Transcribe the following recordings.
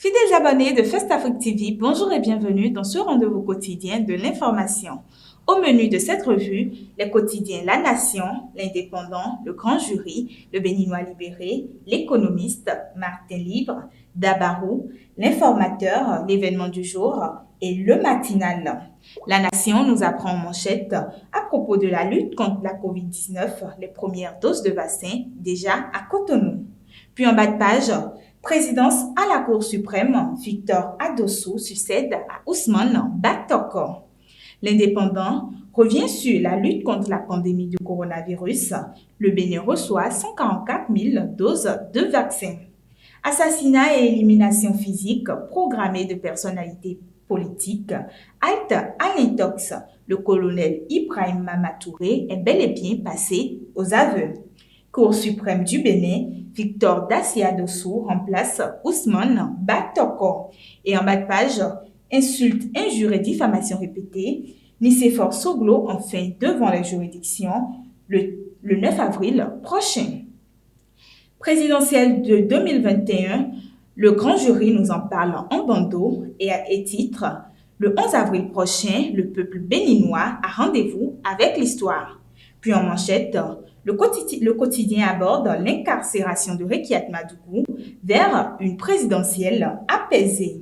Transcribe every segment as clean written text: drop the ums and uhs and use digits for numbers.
Fidèles abonnés de First Afrique TV, bonjour et bienvenue dans ce rendez-vous quotidien de l'information. Au menu de cette revue, les quotidiens La Nation, L'Indépendant, Le Grand Jury, Le Béninois Libéré, L'Économiste, Martin Libre, Dabarou, L'Informateur, L'événement du jour et Le Matinal. La Nation nous apprend en manchette à propos de la lutte contre la COVID-19, les premières doses de vaccin déjà à Cotonou. Puis en bas de page, présidence à la Cour suprême, Victor Adossou succède à Ousmane Batoko. L'Indépendant revient sur la lutte contre la pandémie du coronavirus. Le Bénin reçoit 144 000 doses de vaccins. Assassinat et élimination physique programmée de personnalités politiques. Halte à l'intox. Le colonel Ibrahim Mamatouré est bel et bien passé aux aveux. Cour suprême du Bénin, Victor Daciadossou remplace Ousmane Batoko. Et en bas de page, insultes, injures et diffamations répétées, Nicéphore Soglo enfin devant les juridictions le 9 avril prochain. Présidentielle de 2021, le grand jury nous en parle en bandeau et titre « Le 11 avril prochain, le peuple béninois a rendez-vous avec l'histoire ». Puis en manchette, le quotidien aborde l'incarcération de Rekiat Madougou vers une présidentielle apaisée.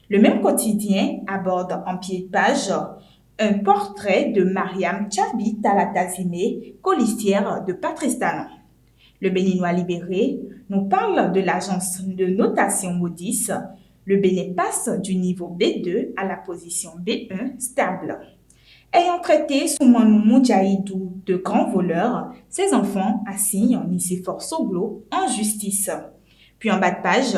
Le même quotidien aborde en pied de page un portrait de Mariam Tchabi Talatazime, colistière de Patrice Talon. Le Béninois Libéré nous parle de l'agence de notation Moody's. Le Bénin passe du niveau B2 à la position B1 stable. Ayant traité Soumanou Moudjahidou de grand voleur, ses enfants assignent Nicéphore Soglo en justice. Puis en bas de page,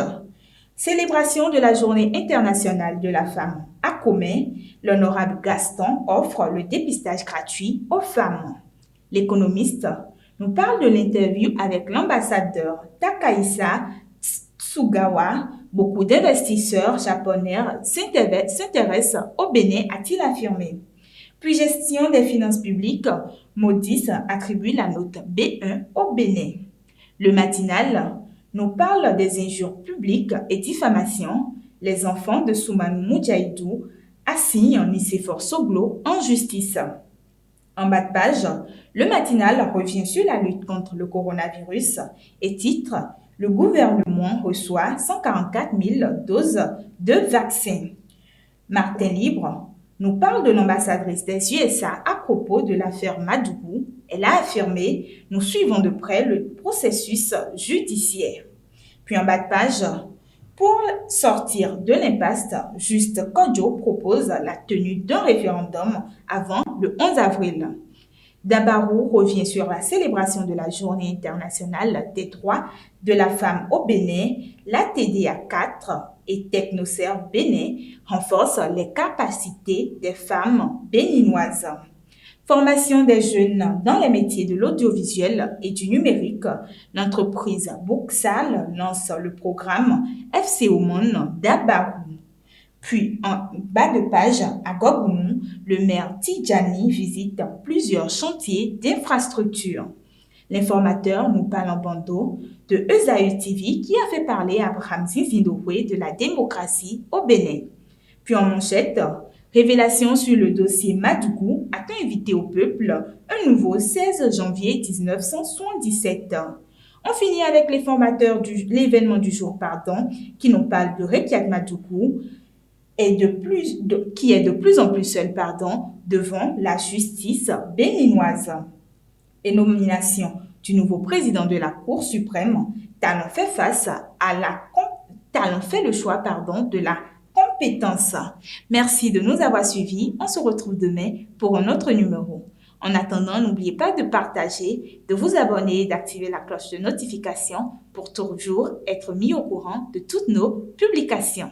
célébration de la Journée internationale de la femme à Comé, l'honorable Gaston offre le dépistage gratuit aux femmes. L'Économiste nous parle de l'interview avec l'ambassadeur Takahisa Tsugawa. Beaucoup d'investisseurs japonais s'intéressent au Bénin, a-t-il affirmé. Puis gestion des finances publiques, Moody's attribue la note B1 au Bénin. Le Matinal nous parle des injures publiques et diffamations. Les enfants de Soumanou Moudjahidou assignent Nicéphore Soglo en justice. En bas de page, le Matinal revient sur la lutte contre le coronavirus et titre « Le gouvernement reçoit 144 000 doses de vaccins ». Martin Libre nous parle de l'ambassadrice des USA à propos de l'affaire Madougou. Elle a affirmé « Nous suivons de près le processus judiciaire ». Puis en bas de page, pour sortir de l'impasse, Juste Kodjo propose la tenue d'un référendum avant le 11 avril. Dabarou revient sur la célébration de la Journée internationale des droits de la femme au Bénin. La TDA 4 et Technoserve Bénin renforcent les capacités des femmes béninoises. Formation des jeunes dans les métiers de l'audiovisuel et du numérique, l'entreprise Bouxal lance le programme FC Oman Dabarou. Puis, en bas de page, à Gogounou, le maire Tidjani visite plusieurs chantiers d'infrastructures. L'informateur nous parle en bandeau de Esaü TV qui a fait parler Abraham Zizindoué de la démocratie au Bénin. Puis en manchette, révélation sur le dossier Madougou a-t-on invité au peuple un nouveau 16 janvier 1977. On finit avec l'événement du jour, qui nous parle de Rekiat Madougou, qui est de plus en plus seul devant la justice béninoise. Et nomination du nouveau président de la Cour suprême, Talon fait le choix de la compétence. Merci de nous avoir suivis. On se retrouve demain pour un autre numéro. En attendant, n'oubliez pas de partager, de vous abonner et d'activer la cloche de notification pour toujours être mis au courant de toutes nos publications.